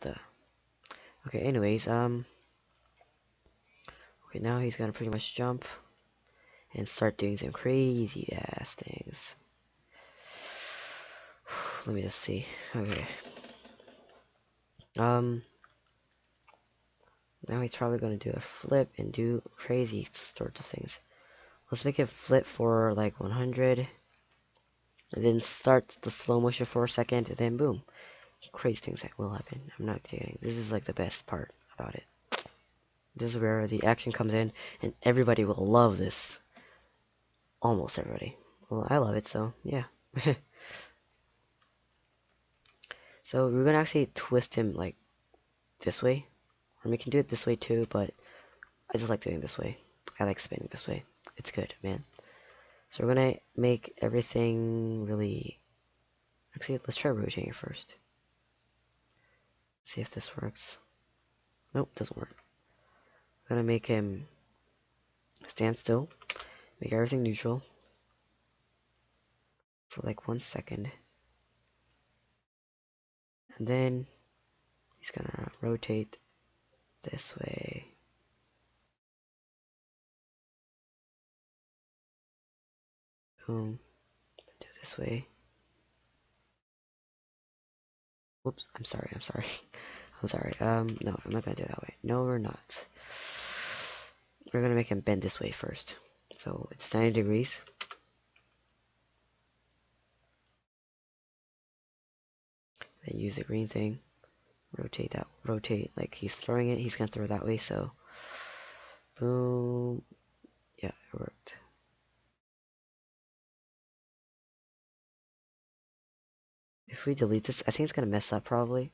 the. Okay, anyways, okay, now he's gonna pretty much jump and start doing some crazy ass things. Let me just see. Okay. Now he's probably gonna do a flip and do crazy sorts of things. Let's make it flip for like 100, and then start the slow motion for a second, and then boom, crazy things that will happen. I'm not kidding. This is like the best part about it. This is where the action comes in, and everybody will love this. Almost everybody. Well, I love it, so yeah. So we're gonna actually twist him like this way, or we can do it this way too, but I just like doing it this way. I like spinning this way. It's good, man. So we're gonna make everything really. Actually, let's try rotating it first. See if this works. Nope, doesn't work. I'm gonna make him stand still, make everything neutral for like 1 second, and then he's gonna rotate this way. Boom. Do this way. Whoops, I'm sorry, I'm sorry. I'm sorry. No, I'm not gonna do it that way. No, we're not. We're gonna make him bend this way first. So it's 90 degrees. Then use the green thing. Rotate that. Rotate like he's throwing it. He's gonna throw it that way. So, boom. Yeah, it worked. If we delete this, I think it's gonna mess up probably.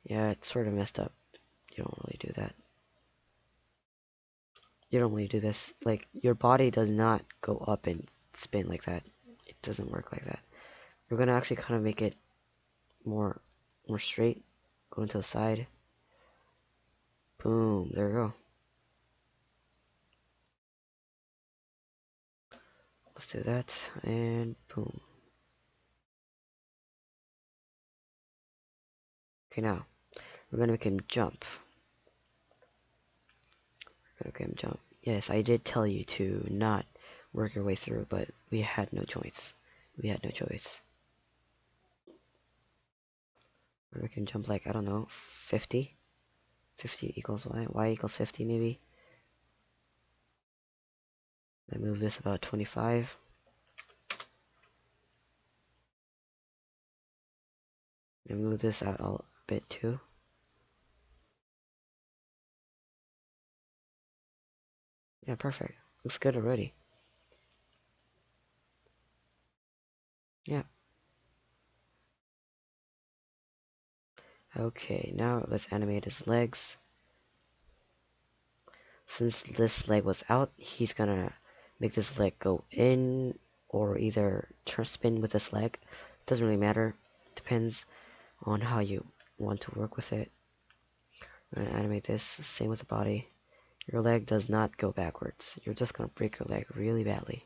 Yeah, it's sort of messed up. You don't really do that. You don't really do this. Like, your body does not go up and spin like that. It doesn't work like that. We're gonna actually kind of make it more straight. Go into the side. Boom. There we go. Let's do that. And boom. Okay, now we're gonna make him jump. We're gonna make him jump. Yes, I did tell you to not work your way through, but we had no choice. We had no choice. We can jump like, I don't know, 50? 50 equals y. Y equals 50 maybe. Then move this about 25. And move this out a bit too. Yeah, perfect. Looks good already. Yeah. Okay, now let's animate his legs. Since this leg was out, he's gonna make this leg go in or either turn spin with this leg. Doesn't really matter. Depends on how you want to work with it. I'm gonna animate this. Same with the body. Your leg does not go backwards. You're just gonna break your leg really badly.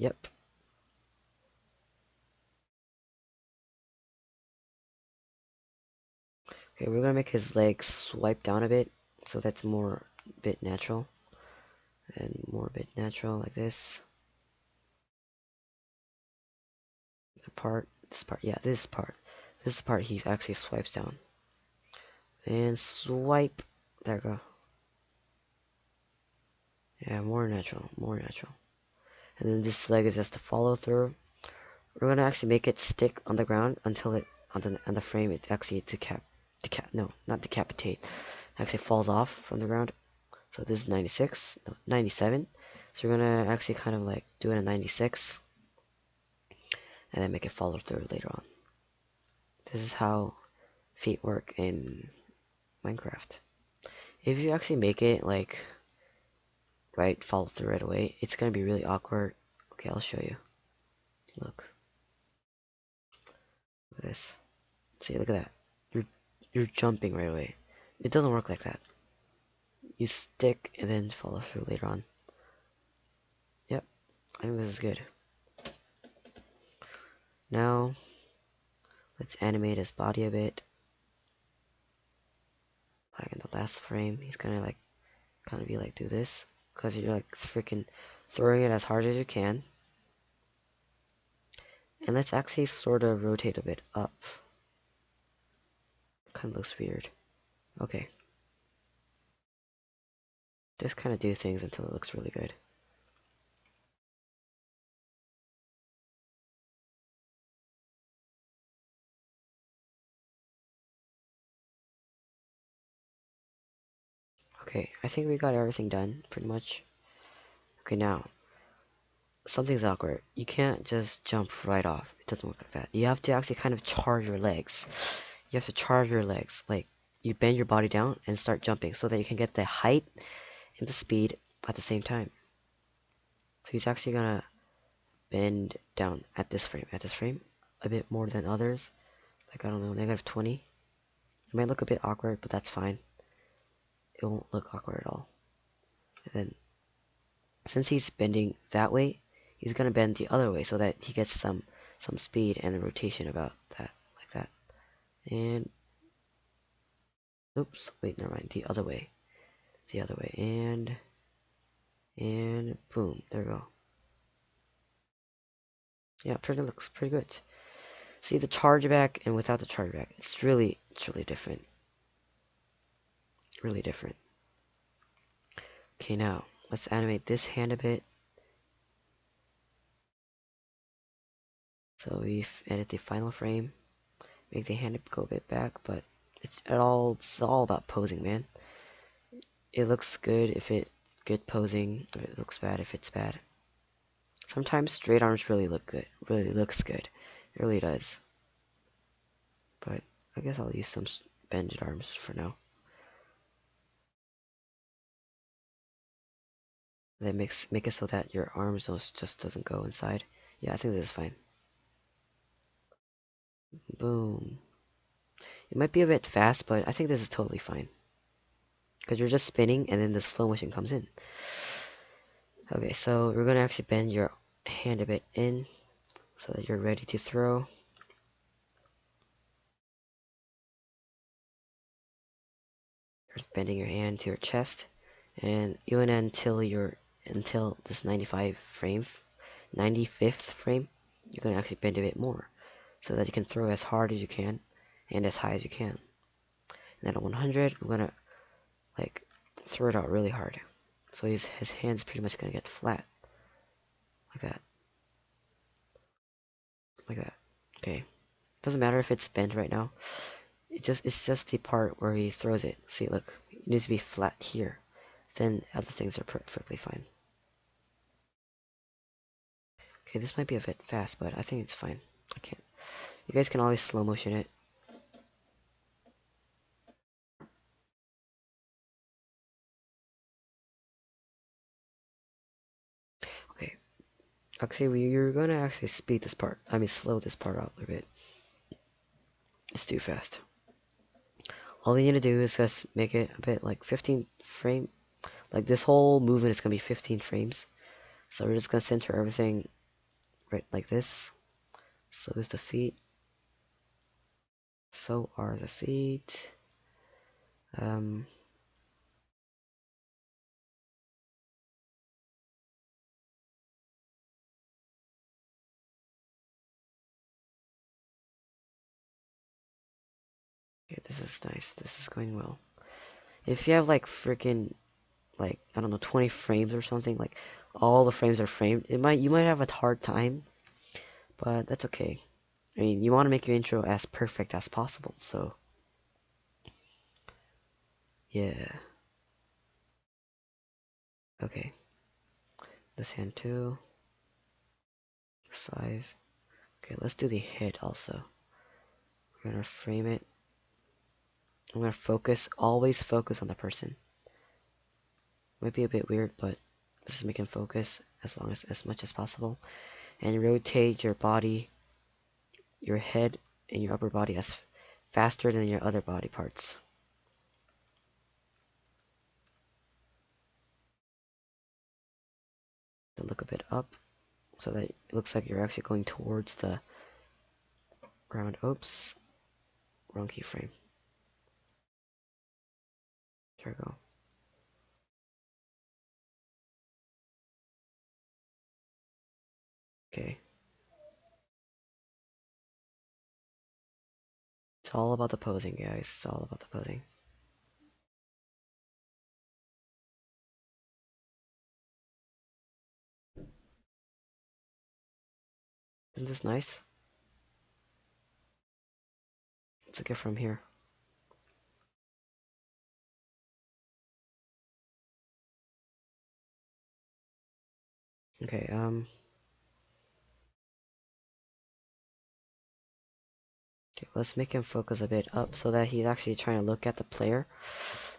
Yep. Okay, we're gonna make his leg swipe down a bit, so that's more bit natural. And more bit natural like this. This part, yeah, this part he actually swipes down. And swipe, there we go. Yeah, more natural, more natural. And then this leg is just to follow through. We're gonna actually make it stick on the ground until it, on the frame, it actually no, not decapitate, actually falls off from the ground. So this is 96, no, 97. So we're gonna actually kind of like do it at 96. And then make it follow through later on. This is how feet work in Minecraft. If you actually make it like right, follow through right away, it's gonna be really awkward. Okay, I'll show you. Look. Look at this. See, look at that. You're jumping right away. It doesn't work like that. You stick and then follow through later on. Yep. I think this is good. Now, let's animate his body a bit. Like in the last frame, he's gonna like, kind of be like, do this. Because you're like freaking throwing it as hard as you can. And let's actually sort of rotate a bit up. Kind of looks weird. Okay. Just kind of do things until it looks really good. Okay, I think we got everything done, pretty much. Okay, now, something's awkward. You can't just jump right off. It doesn't work like that. You have to actually kind of charge your legs. You have to charge your legs. Like, you bend your body down and start jumping so that you can get the height and the speed at the same time. So he's actually gonna bend down at this frame, a bit more than others. Like, I don't know, -20. It might look a bit awkward, but that's fine. It won't look awkward at all. And then, since he's bending that way, he's gonna bend the other way so that he gets some speed and a rotation about that, like that. And oops, wait, never mind. The other way, and boom, there we go. Yeah, looks pretty good. See the chargeback and without the chargeback, it's really different. Really different. Okay, now let's animate this hand a bit. So we edit the final frame, make the hand go a bit back, but it's all about posing, man. It looks good if it's good posing, if it looks bad if it's bad. Sometimes straight arms really look good, really looks good. It really does. But I guess I'll use some bended arms for now. Then make it so that your arms just doesn't go inside. Yeah, I think this is fine. Boom. It might be a bit fast, but I think this is totally fine. Because you're just spinning and then the slow motion comes in. Okay, so we're gonna actually bend your hand a bit in so that you're ready to throw. You're bending your hand to your chest, and even until this 95th frame, you're gonna actually bend a bit more so that you can throw as hard as you can and as high as you can. And then at 100, we're gonna like throw it out really hard, so his hand's pretty much gonna get flat like that, like that. Okay, doesn't matter if it's bent right now. It's just the part where he throws it. See, look, it needs to be flat here. Then other things are perfectly fine. Okay, this might be a bit fast, but I think it's fine. I can't. You guys can always slow motion it. Okay. Actually, we're gonna actually speed this part. I mean, slow this part out a bit. It's too fast. All we need to do is just make it a bit like 15 frame. Like this whole movement is gonna be 15 frames. So we're just gonna center everything right like this. So is the feet. So are the feet. Um, okay, this is nice. This is going well. If you have like freaking like I don't know 20 frames or something, like all the frames are framed, you might have a hard time, but that's okay. I mean, you want to make your intro as perfect as possible, so yeah. Okay, this hand 2, 5. Okay, let's do the head also. We're gonna frame it. I'm gonna always focus on the person. Might be a bit weird, but this is making focus as much as possible. And rotate your body, your head, and your upper body as faster than your other body parts. To look a bit up. so that it looks like you're actually going towards the ground. Oops, wrong keyframe. There we go. Okay. It's all about the posing, guys. It's all about the posing. Isn't this nice? Let's look it from here. Okay, okay, let's make him focus a bit up so that he's actually trying to look at the player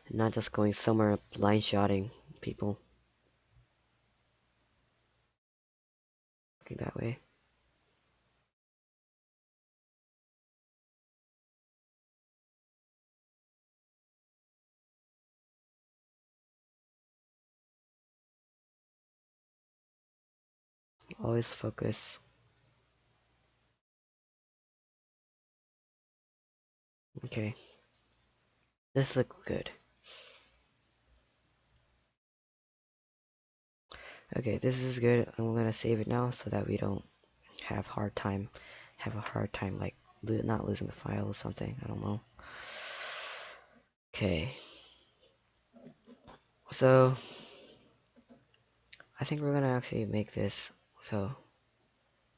and not just going somewhere blind shotting people. Looking that way. Always focus. Okay. This looks good. Okay, this is good. I'm gonna save it now so that we don't have a hard time like not losing the file or something. I don't know. Okay. So I think we're gonna actually make this so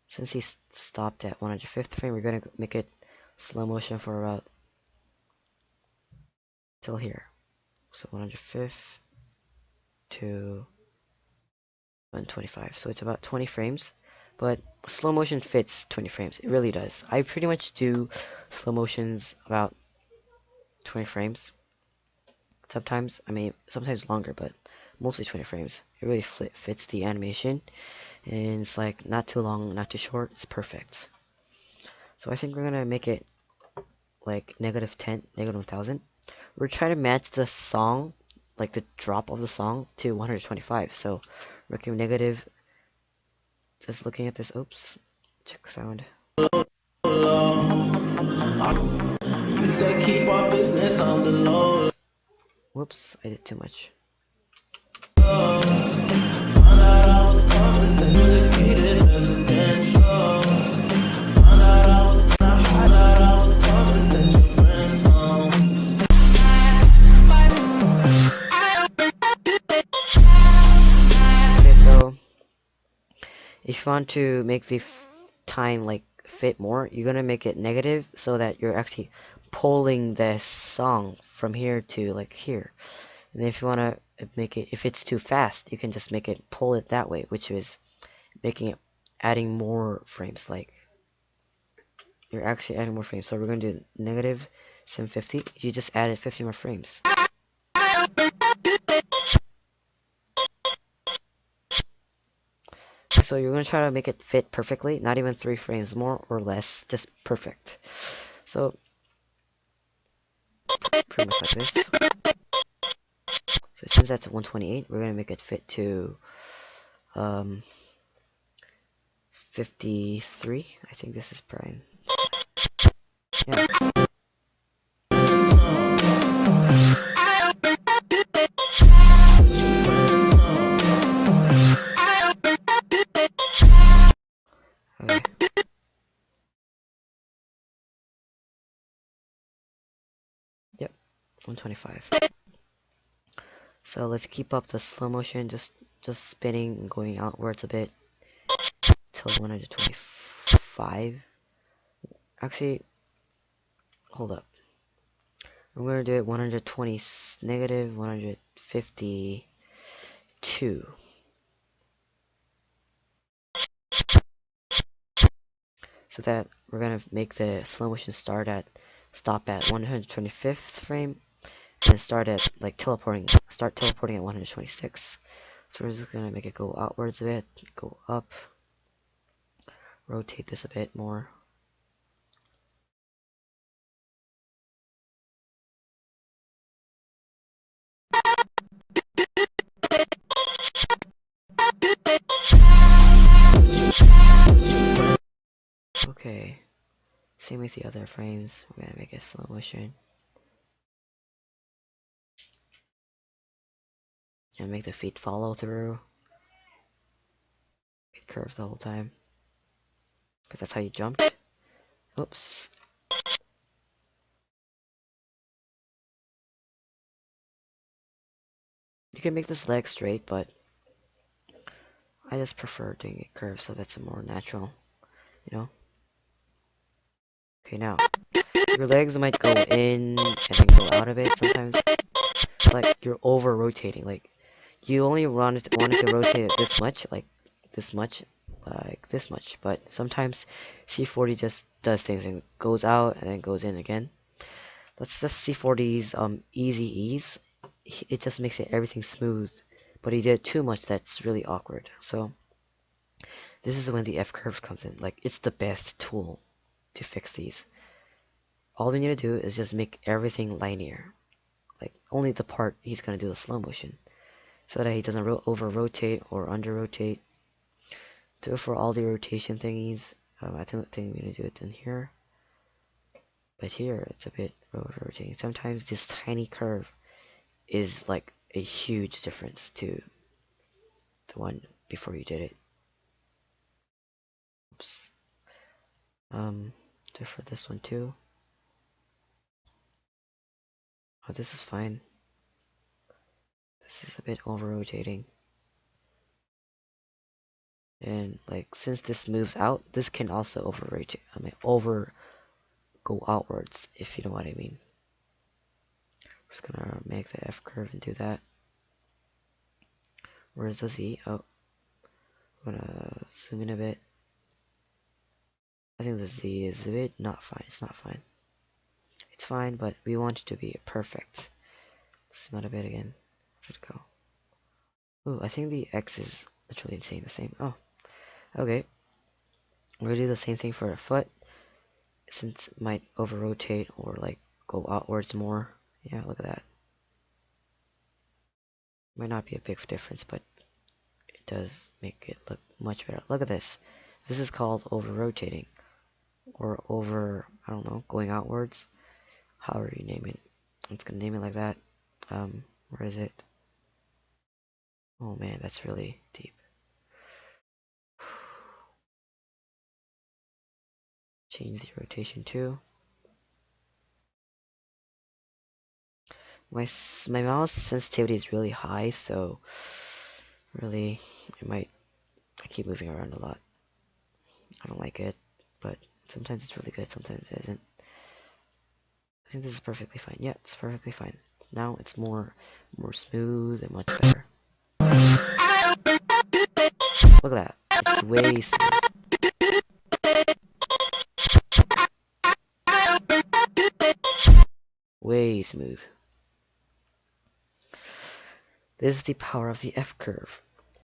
since he stopped at 105th frame, we're gonna make it slow motion for about till here. So 105th to 125. So it's about 20 frames, but slow motion fits 20 frames. It really does. I pretty much do slow motions about 20 frames. Sometimes, I mean, sometimes longer, but mostly 20 frames. It really fits the animation, and it's like not too long, not too short. It's perfect. So I think we're gonna make it like -10, -1000. We're trying to match the song, like the drop of the song, to 125. So we're looking negative. Just looking at this. Oops. Check sound. You said keep our business on the low. Whoops, I did too much. Found out I was promised and repeated residential. Found out I was promised and your friends home. Okay, so if you want to make the time like fit more, you're gonna make it negative so that you're actually pulling the song from here to like here. And if you want to make it, if it's too fast, you can just make it pull it that way, which is making it adding more frames. Like you're actually adding more frames. So we're going to do -750. You just added 50 more frames. So you're going to try to make it fit perfectly, not even 3 frames more or less, just perfect. So pretty much like this. So since that's 128, we're going to make it fit to 53. I think this is prime. Yeah. Okay. Yep, 125. So let's keep up the slow motion, just spinning and going outwards a bit till 125. Actually, hold up. I'm gonna do it 120 -152. So that we're gonna make the slow motion stop at 125th frame and start teleporting at 126. So we're just gonna make it go outwards a bit, go up, rotate this a bit more. Okay. Same with the other frames. We're gonna make it slow motion. And make the feet follow through. It curves the whole time. Because that's how you jumped. Oops. You can make this leg straight, but I just prefer doing it curved so that's more natural, you know? Okay, now, your legs might go in and then go out of it sometimes. Like, you're over-rotating. Like, you only wanted to rotate it this much, like this much, but sometimes C40 just does things and goes out and then goes in again. That's just C40's easy ease. It just makes everything smooth, but he did too much that's really awkward. So this is when the F curve comes in. Like, it's the best tool to fix these. All we need to do is just make everything linear. Like, only the part he's gonna do the slow motion, so that he doesn't over rotate or under rotate. Do it for all the rotation thingies. I think I'm gonna do it in here, but here it's a bit over rotating. Sometimes this tiny curve is like a huge difference to the one before you did it. Oops. Do it for this one too. Oh, this is fine. This is a bit over rotating. And like, since this moves out, this can also over rotate. I mean, over go outwards, if you know what I mean. I'm just gonna make the F curve and do that. Where's the Z? Oh, I'm gonna zoom in a bit. I think the Z is a bit not fine. It's not fine. It's fine, but we want it to be perfect. Zoom out a bit again. Where'd it go? Ooh, I think the X is literally saying the same. Oh, okay. We're gonna do the same thing for a foot, since it might over rotate or like go outwards more. Yeah, look at that. Might not be a big difference, but it does make it look much better. Look at this. This is called over rotating, or over, I don't know, going outwards. However you name it. I'm just gonna name it like that. Where is it? Oh man, that's really deep. Change the rotation too. My mouse sensitivity is really high, so really I keep moving around a lot. I don't like it, but sometimes it's really good, sometimes it isn't. I think this is perfectly fine. Yeah, it's perfectly fine. Now it's more smooth and much better. Look at that. It's way smooth. Way smooth. This is the power of the F curve.